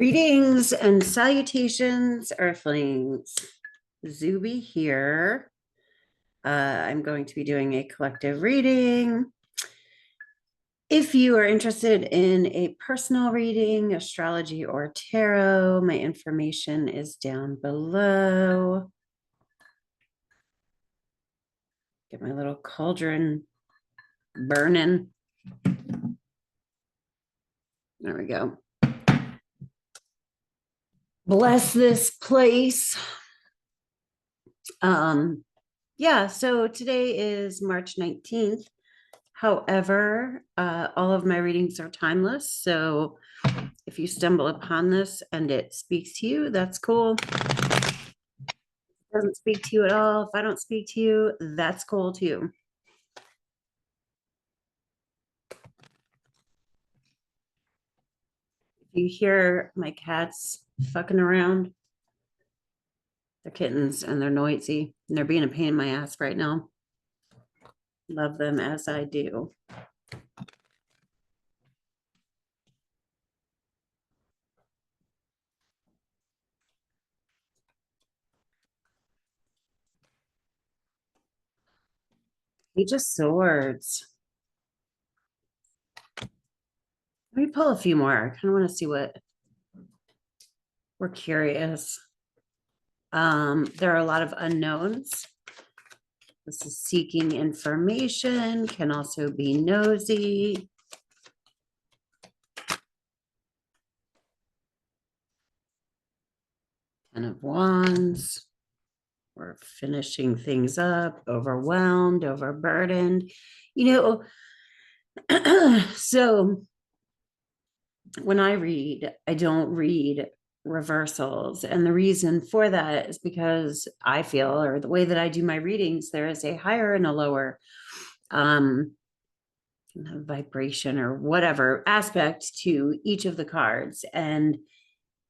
Greetings and salutations, Earthlings. Zube here. I'm going to be doing a collective reading. If you are interested in a personal reading, astrology, or tarot, my information is down below. Get my little cauldron burning. There we go. Bless this place. Yeah, so today is March 19th. However, all of my readings are timeless. So if you stumble upon this and it speaks to you, that's cool. If it doesn't speak to you at all, if I don't speak to you, that's cool too. If you hear my cats fucking around, they're kittens and they're noisy and they're being a pain in my ass right now. Love them as I do. Page of Swords. Let me pull a few more. I kind of want to see what we're curious. There are a lot of unknowns. This is seeking information, can also be nosy. Ten of Wands. We're finishing things up, overwhelmed, overburdened. You know, so when I read, I don't read reversals. And the reason for that is because I feel, or the way that I do my readings, there is a higher and a lower vibration or whatever aspect to each of the cards. And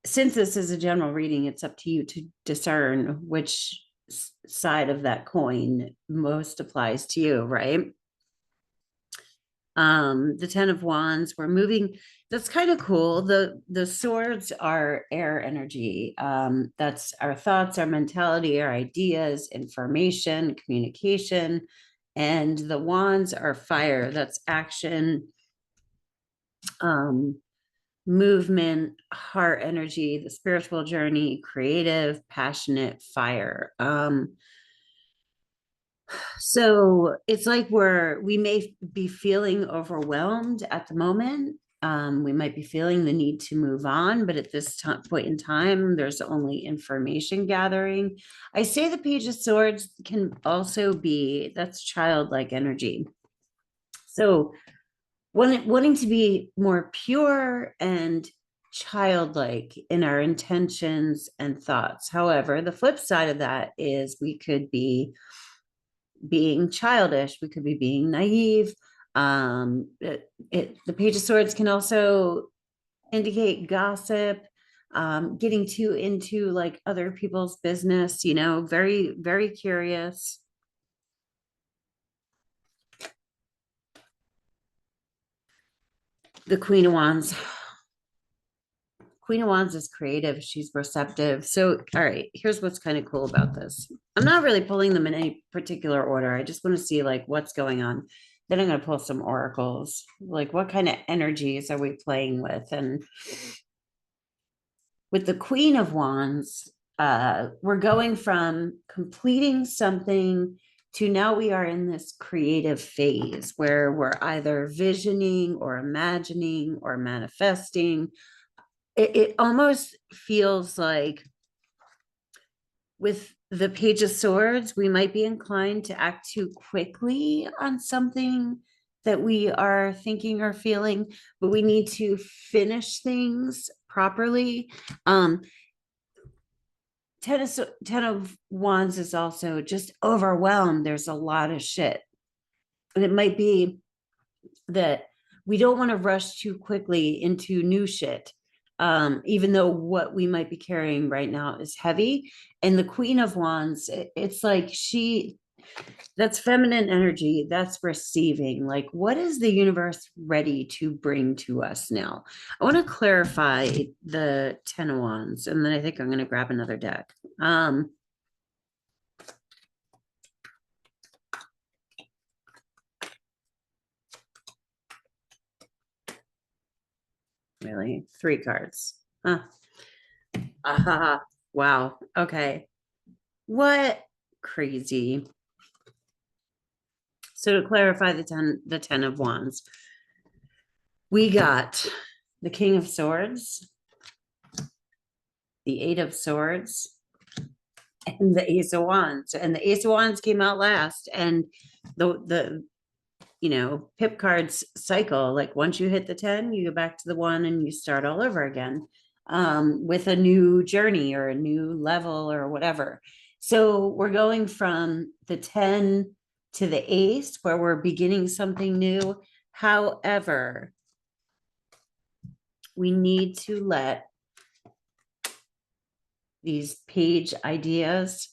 since this is a general reading, it's up to you to discern which side of that coin most applies to you, right? The Ten of Wands, we're moving. That's kind of cool. The swords are air energy. That's our thoughts, our mentality, our ideas, information, communication. And the wands are fire. That's action, movement, heart energy, the spiritual journey, creative, passionate, fire. So it's like we may be feeling overwhelmed at the moment. We might be feeling the need to move on, but at this point in time, there's only information gathering. I say the Page of Swords can also be, that's childlike energy. So wanting to be more pure and childlike in our intentions and thoughts. However, the flip side of that is we could be being childish, we could be being naive. The Page of Swords can also indicate gossip, getting too into like other people's business, you know, very, very curious. The Queen of Wands. Queen of Wands is creative. She's receptive. So, all right, here's what's kind of cool about this. I'm not really pulling them in any particular order. I just want to see like what's going on. Then I'm going to pull some oracles. Like what kind of energies are we playing with? And with the Queen of Wands, we're going from completing something to now we are in this creative phase where we're either visioning or imagining or manifesting. It almost feels like with the Page of Swords, we might be inclined to act too quickly on something that we are thinking or feeling, but we need to finish things properly. Ten of Wands is also just overwhelmed. There's a lot of shit. And it might be that we don't want to rush too quickly into new shit. Even though what we might be carrying right now is heavy. And the Queen of Wands, it's like she That's feminine energy. That's receiving. Like, what is the universe ready to bring to us now? I want to clarify the 10 of Wands, and then I think I'm going to grab another deck. Really? 3 cards. Huh. Wow. Okay. What crazy. So to clarify the 10 of Wands, we got the King of Swords, the 8 of Swords, and the Ace of Wands. And the Ace of Wands came out last. And the pip cards cycle, like once you hit the 10, you go back to the 1 and you start all over again, with a new journey or a new level or whatever. So we're going from the 10 to the ace, where we're beginning something new. However, we need to let these page ideas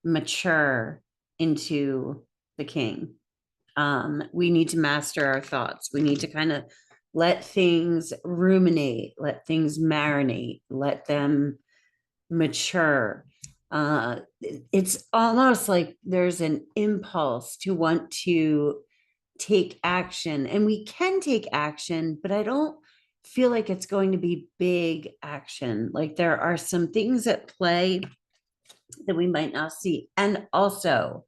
mature into the king. We need to master our thoughts. We need to kind of let things ruminate, let things marinate, let them mature. It's almost like there's an impulse to want to take action, and we can take action, but I don't feel like it's going to be big action. Like there are some things at play that we might not see. And also,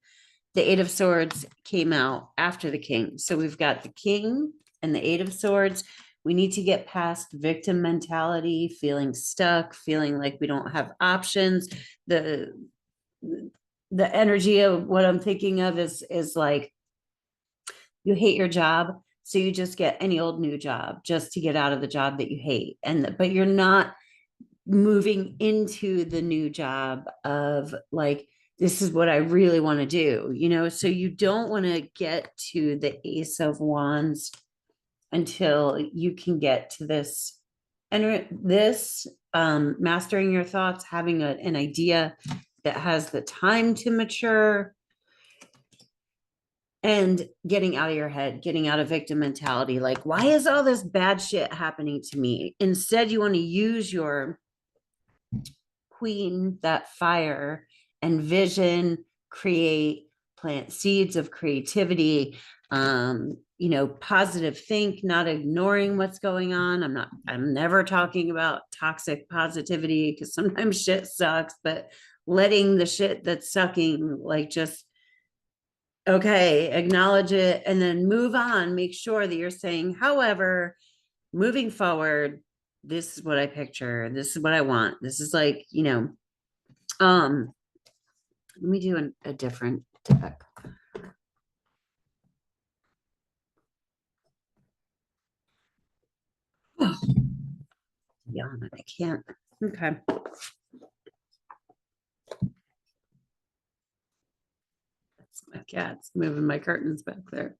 the 8 of Swords came out after the King. So we've got the King and the 8 of Swords. We need to get past victim mentality, feeling stuck, feeling like we don't have options. The energy of what I'm thinking of is like, you hate your job, so you just get any old new job just to get out of the job that you hate. But you're not moving into the new job of like, this is what I really want to do, so you don't want to get to the Ace of Wands until you can get to this, and this mastering your thoughts, having an idea that has the time to mature, and getting out of your head, getting out of victim mentality. Like, why is all this bad shit happening to me? Instead, you want to use your queen, that fire, and vision, create, plant seeds of creativity, positive think, not ignoring what's going on. I'm never talking about toxic positivity, because sometimes shit sucks, but letting the shit that's sucking, like, just, okay, acknowledge it and then move on. Make sure that you're saying, however, moving forward, this is what I picture. This is what I want. This is like, let me do a different deck. Oh, yeah, I can't. Okay. That's my cat's moving my curtains back there.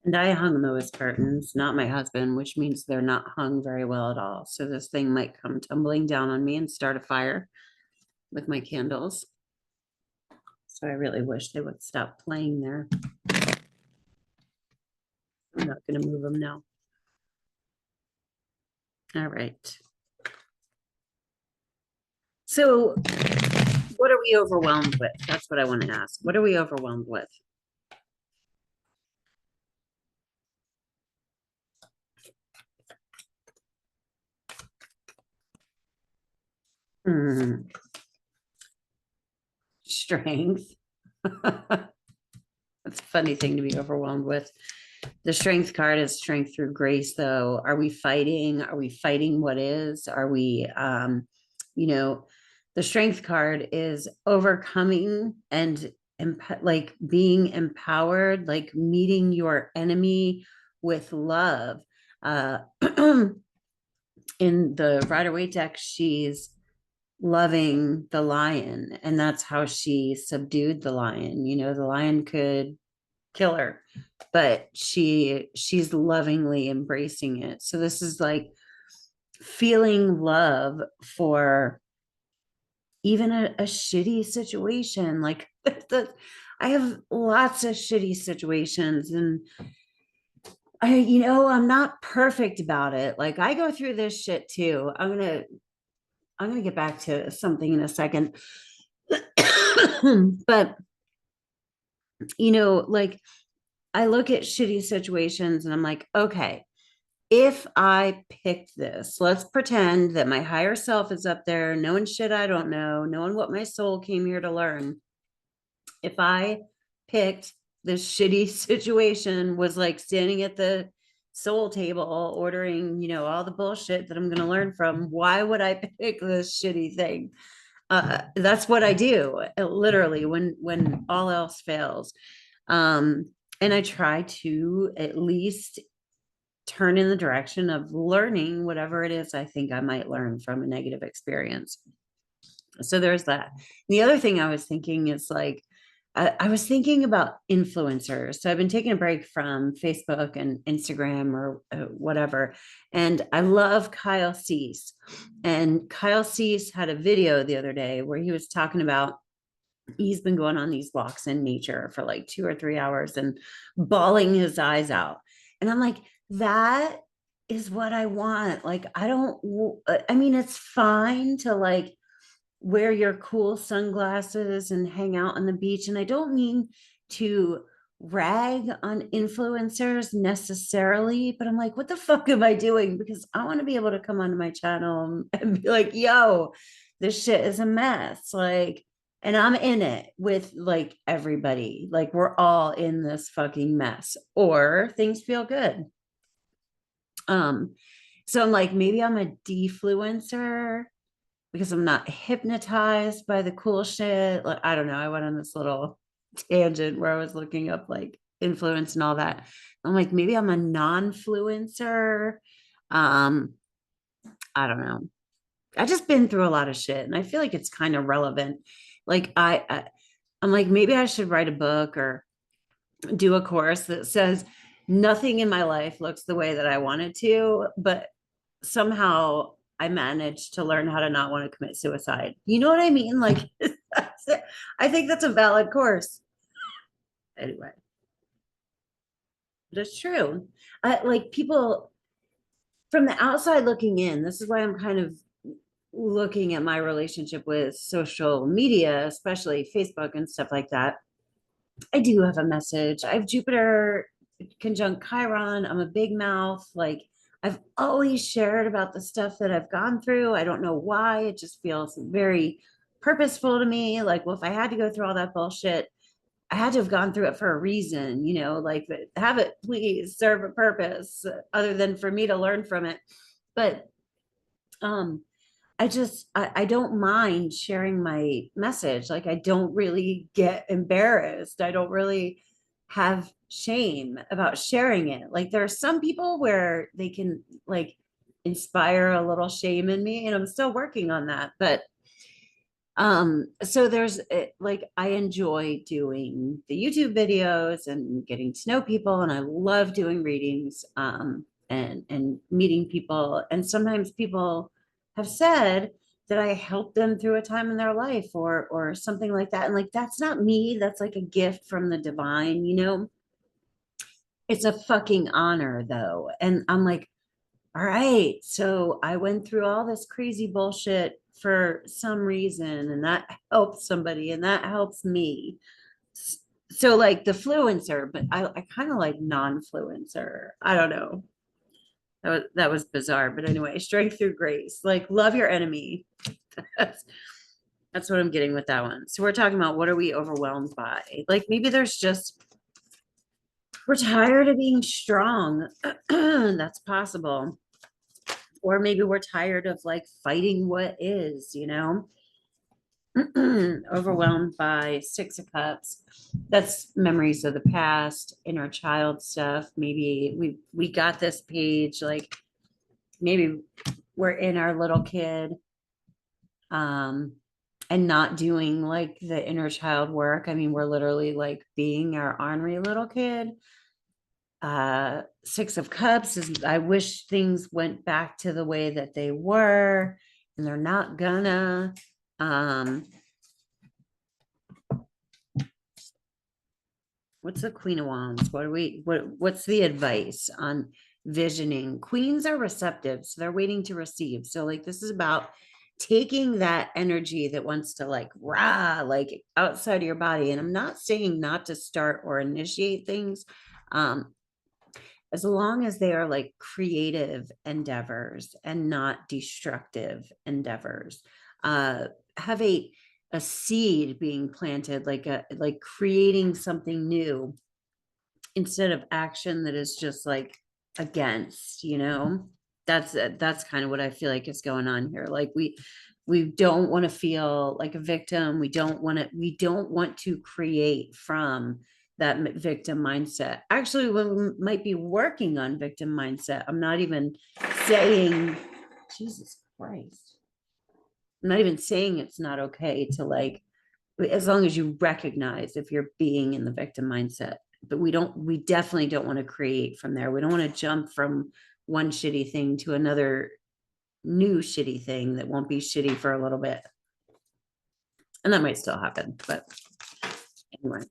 And I hung those curtains, not my husband, which means they're not hung very well at all. So this thing might come tumbling down on me and start a fire with my candles. So I really wish they would stop playing there. I'm not going to move them now. All right. So what are we overwhelmed with? That's what I want to ask. What are we overwhelmed with? Strength. That's a funny thing to be overwhelmed with. The strength card is strength through grace, though. Are we fighting? Are we fighting what is? Are we, the strength card is overcoming and like being empowered, like meeting your enemy with love. In the Rider-Waite deck, she's loving the lion, and that's how she subdued the lion. The lion could kill her, but she's lovingly embracing it. So this is like feeling love for even a shitty situation, like I have lots of shitty situations, and I'm not perfect about it. Like I go through this shit too. I'm gonna get back to something in a second. But like I look at shitty situations and I'm like, okay, if I picked this, let's pretend that my higher self is up there, knowing shit I don't know, knowing what my soul came here to learn. If I picked this shitty situation, was like standing at the soul table ordering, all the bullshit that I'm going to learn from, why would I pick this shitty thing? That's what I do, literally, when all else fails. And I try to at least turn in the direction of learning whatever it is I think I might learn from a negative experience. So there's that. The other thing I was thinking is like, I was thinking about influencers. So I've been taking a break from Facebook and Instagram or whatever. And I love Kyle Cease. And Kyle Cease had a video the other day where he was talking about he's been going on these walks in nature for like 2 or 3 hours and bawling his eyes out. And I'm like, that is what I want. Like, I mean, it's fine to like wear your cool sunglasses and hang out on the beach. And I don't mean to rag on influencers necessarily, but I'm like, what the fuck am I doing? Because I want to be able to come onto my channel and be like, yo, this shit is a mess. Like, and I'm in it with like everybody. Like, we're all in this fucking mess, or things feel good. So I'm like, maybe I'm a defluencer because I'm not hypnotized by the cool shit. Like, I don't know. I went on this little tangent where I was looking up like influence and all that. I'm like, maybe I'm a non-fluencer. Um, I don't know. I just been through a lot of shit, and I feel like it's kind of relevant. Like I'm like, maybe I should write a book or do a course that says nothing in my life looks the way that I want it to, but somehow I managed to learn how to not want to commit suicide. You know what I mean? Like, I think that's a valid course. Anyway, but it's true. Like people from the outside looking in, this is why I'm kind of looking at my relationship with social media, especially Facebook and stuff like that. I do have a message. I have Jupiter conjunct Chiron. I'm a big mouth. Like, I've always shared about the stuff that I've gone through. I don't know why. It just feels very purposeful to me. Like, well, if I had to go through all that bullshit, I had to have gone through it for a reason, like have it please serve a purpose other than for me to learn from it. But um I don't mind sharing my message. Like, I don't really get embarrassed. I don't really have shame about sharing it. Like, there are some people where they can like inspire a little shame in me, and I'm still working on that. But so there's like, I enjoy doing the YouTube videos and getting to know people, and I love doing readings and meeting people. And sometimes people have said that I helped them through a time in their life or something like that. And like, that's not me. That's like a gift from the divine. It's a fucking honor though. And I'm like, all right, so I went through all this crazy bullshit for some reason, and that helps somebody, and that helps me. So like the fluencer, but I kind of like non-fluencer. I don't know. That was bizarre. But anyway, strength through grace. Like, love your enemy. That's that's what I'm getting with that one. So we're talking about, what are we overwhelmed by? Like, maybe there's just, we're tired of being strong. That's possible. Or maybe we're tired of like fighting what is, overwhelmed by 6 of Cups. That's memories of the past, inner child stuff. Maybe we got this page, like maybe we're in our little kid, and not doing like the inner child work. I mean, we're literally like being our ornery little kid. 6 of Cups is, I wish things went back to the way that they were, and they're not gonna. What's the Queen of Wands? What's the advice on visioning? Queens are receptive, so they're waiting to receive. So like this is about taking that energy that wants to like rah, like outside of your body. And I'm not saying not to start or initiate things. As long as they are like creative endeavors and not destructive endeavors. Have a seed being planted, like creating something new instead of action that is just like against, that's kind of what I feel like is going on here. Like we don't want to feel like a victim. We don't want to create from that victim mindset. Actually, we might be working on victim mindset. I'm not even saying, Jesus Christ. I'm not even saying it's not okay to like, as long as you recognize if you're being in the victim mindset. But we definitely don't want to create from there. We don't want to jump from one shitty thing to another new shitty thing that won't be shitty for a little bit. And that might still happen, but anyway.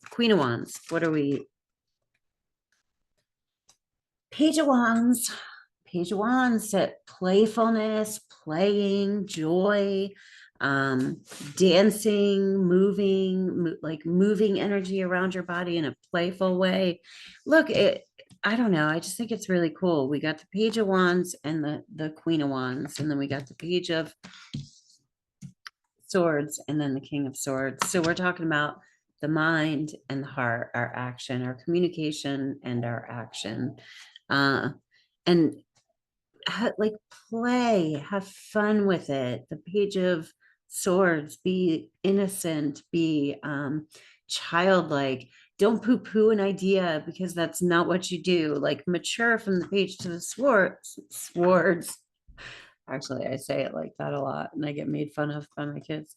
Queen of Wands, what are we? Page of Wands. Page of Wands, that playfulness, playing, joy, dancing, moving, like moving energy around your body in a playful way. Look, I don't know. I just think it's really cool. We got the Page of Wands and the Queen of Wands, and then we got the Page of Swords and then the King of Swords. So we're talking about the mind and the heart, our action, our communication and our action. And like play, have fun with it. The Page of Swords, be innocent, be childlike. Don't poo-poo an idea because that's not what you do. Like mature from the page to the swords. Actually, I say it like that a lot and I get made fun of by my kids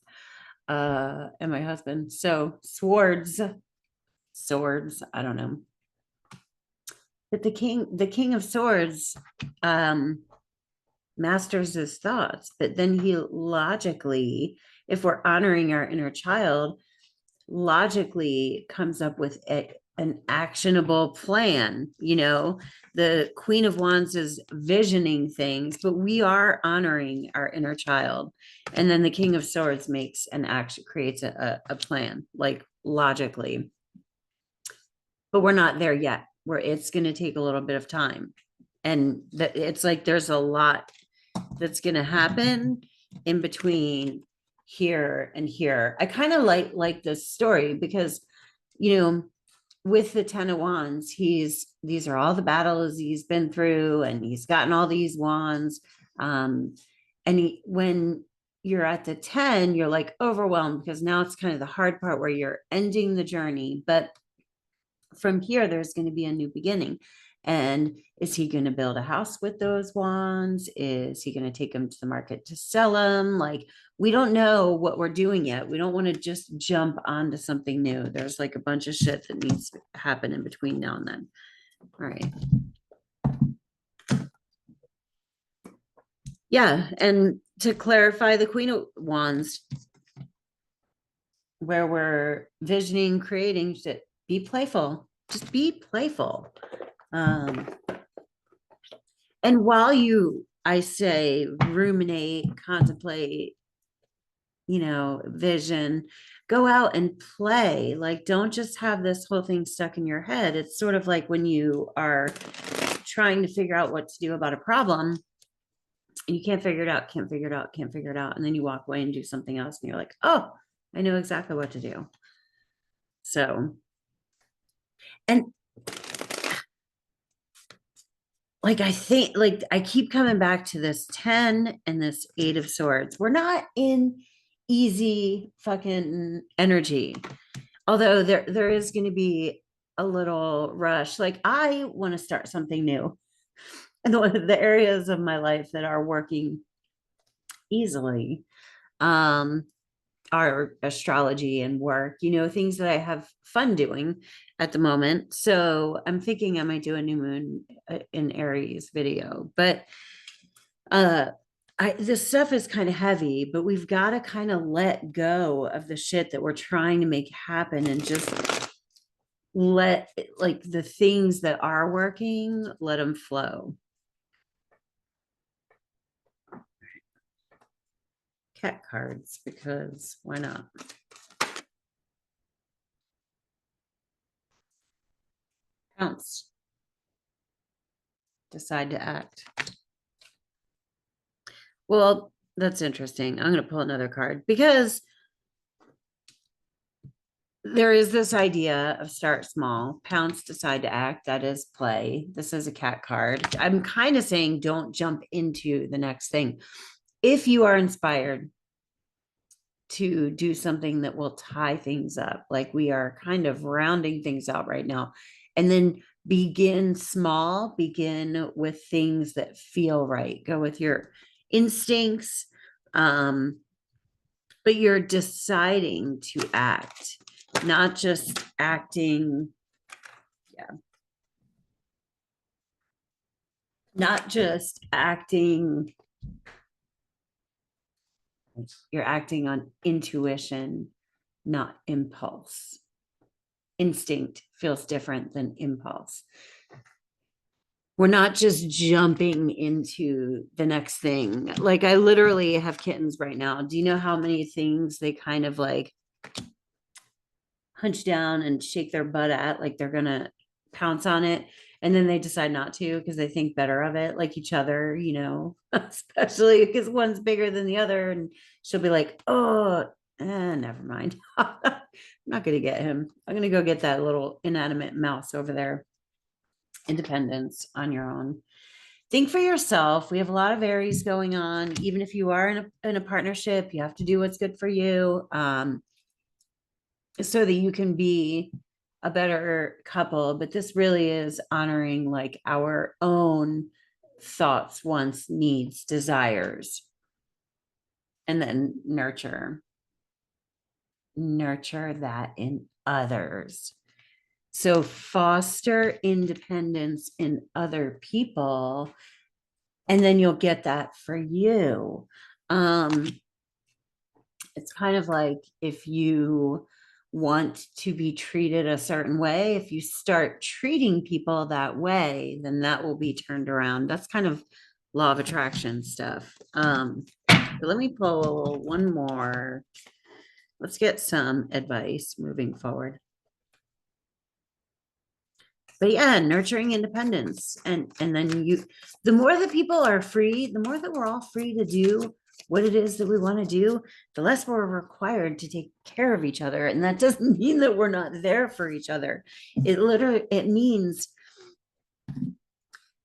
and my husband. So swords, I don't know. But the king of swords masters his thoughts, but then he logically, if we're honoring our inner child, logically comes up with an actionable plan. The Queen of Wands is visioning things, but we are honoring our inner child. And then the King of Swords makes an action, creates a plan, like logically. But we're not there yet, where it's going to take a little bit of time. And that it's like there's a lot that's going to happen in between here and here. I kind of like this story because, with the Ten of Wands, these are all the battles he's been through, and he's gotten all these wands. And when you're at the 10, you're like overwhelmed because now it's kind of the hard part where you're ending the journey. But from here, there's going to be a new beginning. And is he going to build a house with those wands? Is he going to take them to the market to sell them? Like, we don't know what we're doing yet. We don't want to just jump onto something new. There's like a bunch of shit that needs to happen in between now and then. All right. Yeah. And to clarify, the Queen of Wands, where we're visioning, creating, be playful. Just be playful. And while I say ruminate, contemplate, vision, go out and play. Like, don't just have this whole thing stuck in your head. It's sort of like when you are trying to figure out what to do about a problem and you can't figure it out, can't figure it out, can't figure it out. And then you walk away and do something else and you're like, oh, I know exactly what to do. So, and like, I think, like, I keep coming back to this 10 and this 8 of Swords. We're not in easy fucking energy. Although there is going to be a little rush. Like, I want to start something new. And the areas of my life that are working easily are astrology and work, things that I have fun doing at the moment. So I'm thinking I might do a new moon in Aries video, but this stuff is kind of heavy, but we've got to kind of let go of the shit that we're trying to make happen and just let like the things that are working, let them flow. Cat cards, because why not? Pounce. Decide to act. Well, that's interesting. I'm going to pull another card because there is this idea of start small, pounce, decide to act. That is play. This is a cat card. I'm kind of saying don't jump into the next thing. If you are inspired to do something that will tie things up, like we are kind of rounding things out right now, and then begin small, begin with things that feel right, go with your instincts. But you're deciding to act, not just acting. Yeah. Not just acting. You're acting on intuition, not impulse. Instinct feels different than impulse. We're not just jumping into the next thing. Like I literally have kittens right now. Do you know how many things they kind of like hunch down and shake their butt at, like they're gonna pounce on it, and then they decide not to because they think better of it, like each other, especially because one's bigger than the other, and she'll be like, oh, never mind. I'm not gonna get him. I'm gonna go get that little inanimate mouse over there. Independence on your own. Think for yourself. We have a lot of Aries going on. Even if you are in a partnership, you have to do what's good for you. So that you can be a better couple. But this really is honoring like our own thoughts, wants, needs, desires, and then nurture that in others. So foster independence in other people, and then you'll get that for you. It's kind of like if you want to be treated a certain way, if you start treating people that way, then that will be turned around. That's kind of law of attraction stuff. But let me pull one more. Let's get some advice moving forward. But yeah, nurturing independence. And then the more that people are free, the more that we're all free to do what it is that we want to do, the less we're required to take care of each other. And that doesn't mean that we're not there for each other. It means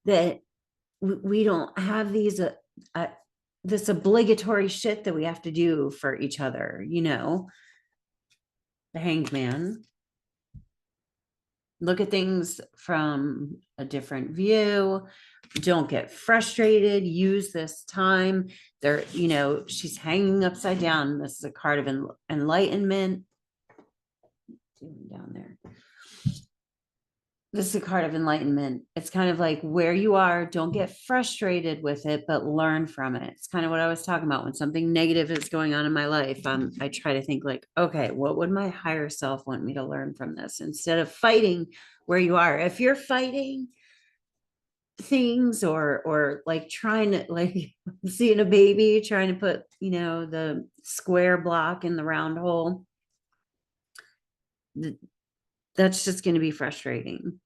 that we don't have this obligatory shit that we have to do for each other, the Hanged Man. Look at things from a different view. Don't get frustrated. Use this time. She's hanging upside down. This is a card of enlightenment. Down there. This is a card of enlightenment. It's kind of like where you are, don't get frustrated with it, but learn from it. It's kind of what I was talking about when something negative is going on in my life. I try to think like, okay, what would my higher self want me to learn from this instead of fighting where you are? If you're fighting things or like trying to like seeing a baby, trying to put, the square block in the round hole, that's just going to be frustrating,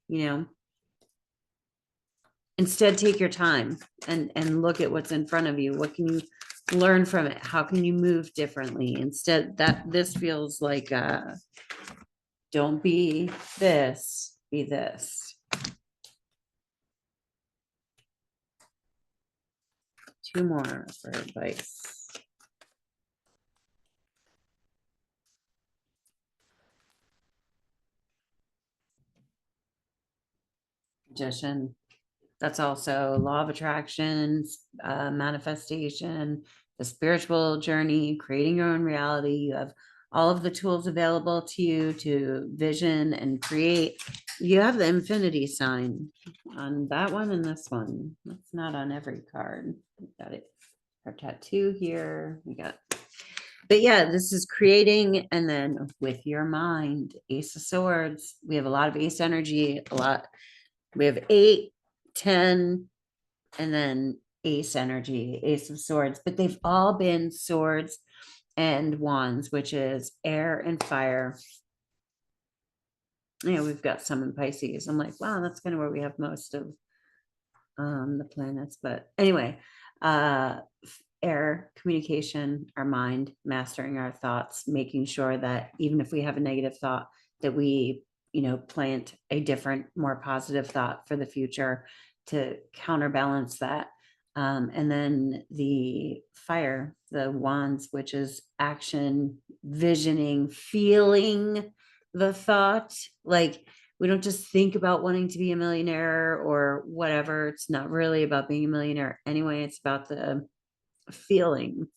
Instead, take your time and look at what's in front of you. What can you learn from it? How can you move differently? Instead, this feels like don't be this, be this. Two more for advice. Magician. That's also law of attraction, manifestation, the spiritual journey, creating your own reality. You have all of the tools available to you to vision and create. You have the infinity sign on that one and this one. That's not on every card. Got it. our tattoo here. We got, but yeah, this is creating, and then with your mind, Ace of Swords. We have a lot of ace energy, a lot. We have 8, 10, and then ace energy, Ace of Swords, but they've all been swords and wands, which is air and fire. We've got some in Pisces. I'm like, wow, that's kind of where we have most of the planets. But anyway, air, communication, our mind, mastering our thoughts, making sure that even if we have a negative thought, that we, plant a different, more positive thought for the future to counterbalance that. And then the fire, the wands, which is action, visioning, feeling the thought. Like, we don't just think about wanting to be a millionaire or whatever. It's not really about being a millionaire anyway. It's about the feeling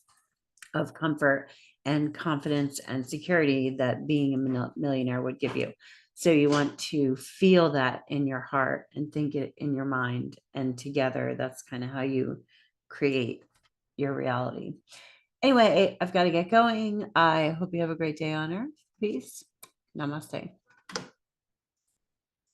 of comfort and confidence and security that being a millionaire would give you. So you want to feel that in your heart and think it in your mind, and together that's kind of how you create your reality. Anyway, I've got to get going. I hope you have a great day on earth. Peace. Namaste.